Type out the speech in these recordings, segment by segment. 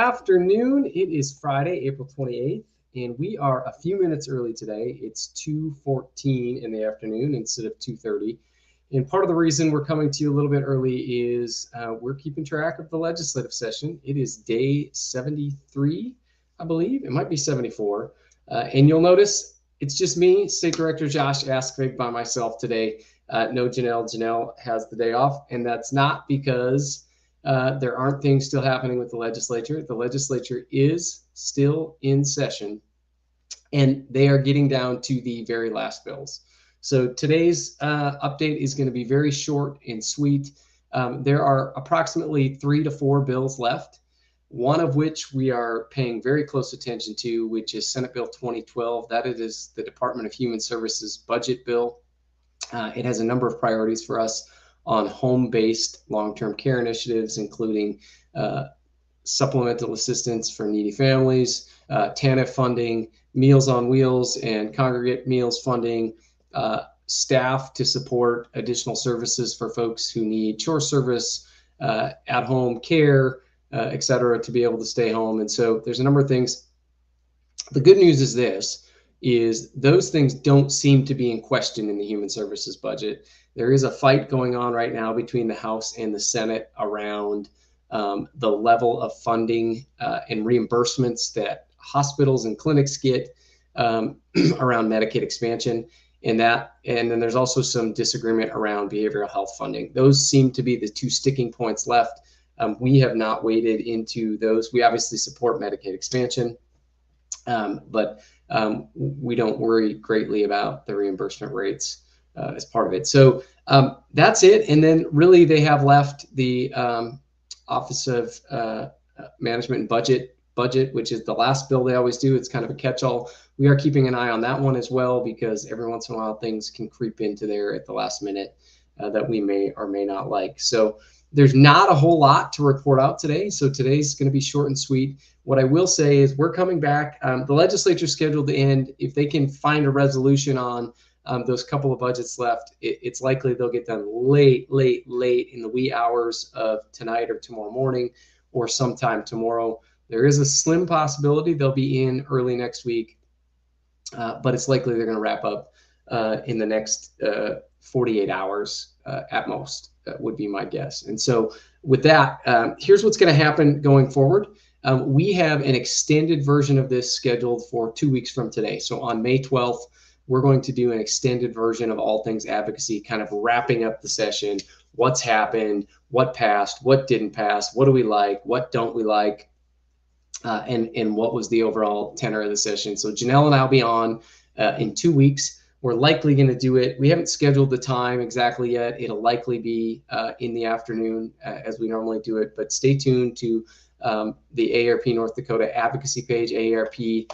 afternoon. It is Friday, April 28th, and we are a few minutes early today. It's 2:14 in the afternoon instead of 2:30. And part of the reason we're coming to you a little bit early is we're keeping track of the legislative session. It is day 73, I believe. It might be 74. And you'll notice it's just me, State Director Josh Askvig, by myself today. No Janelle. Janelle has the day off, and that's not because there aren't things still happening with the legislature. The legislature is still in session, and they are getting down to the very last bills. So today's update is going to be very short and sweet. There are approximately 3 to 4 bills left, one of which we are paying very close attention to, which is Senate Bill 2012. That is the Department of Human Services budget bill. It has a number of priorities for us on home-based long-term care initiatives, including supplemental assistance for needy families, TANF funding, Meals on Wheels and congregate meals funding, staff to support additional services for folks who need chore service, at-home care, et cetera, to be able to stay home. And so there's a number of things. The good news is those things don't seem to be in question in the Human Services budget. There is a fight going on right now between the House and the Senate around the level of funding and reimbursements that hospitals and clinics get around Medicaid expansion, and then there's also some disagreement around behavioral health funding. Those seem to be the two sticking points left. We have not waded into those. We obviously support Medicaid expansion, but we don't worry greatly about the reimbursement rates as part of it. So that's it. And then really they have left the Office of Management and Budget, which is the last bill they always do. It's kind of a catch-all. We are keeping an eye on that one as well, because every once in a while things can creep into there at the last minute that we may or may not like. So there's not a whole lot to report out today. So today's going to be short and sweet. What I will say is we're coming back. The legislature's scheduled to end. If they can find a resolution on those couple of budgets left, it's likely they'll get done late in the wee hours of tonight or tomorrow morning or sometime tomorrow. There is a slim possibility they'll be in early next week, but it's likely they're going to wrap up in the next 48 hours at most, would be my guess. And so with that, here's what's going to happen going forward. We have an extended version of this scheduled for 2 weeks from today. So on May 12th, we're going to do an extended version of All Things Advocacy, kind of wrapping up the session, what's happened, what passed, what didn't pass, what do we like, what don't we like, and what was the overall tenor of the session. So Janelle and I will be on in 2 weeks. We're likely going to do it. We haven't scheduled the time exactly yet. It'll likely be in the afternoon as we normally do it, but stay tuned to the AARP North Dakota advocacy page, aarp.org/ND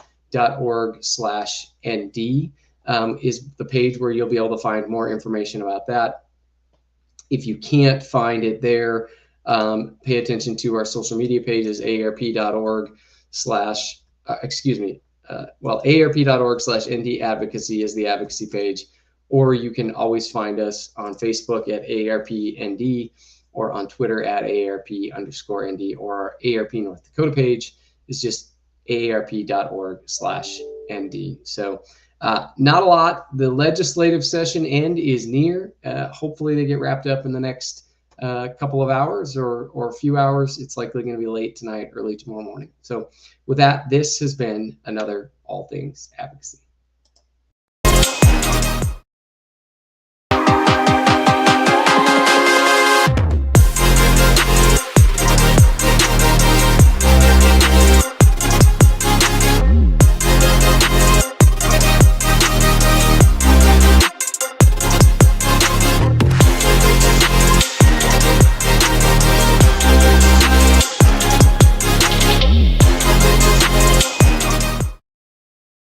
is the page where you'll be able to find more information about that. If you can't find it there, pay attention to our social media pages, aarp.org/ND advocacy is the advocacy page, or you can always find us on Facebook at AARPND or on Twitter at AARP_ND, or our AARP North Dakota page is just aarp.org/ND. So not a lot. The legislative session end is near. Hopefully they get wrapped up in the next couple of hours or a few hours. It's likely going to be late tonight, early tomorrow morning. So with that, this has been another All Things Advocacy.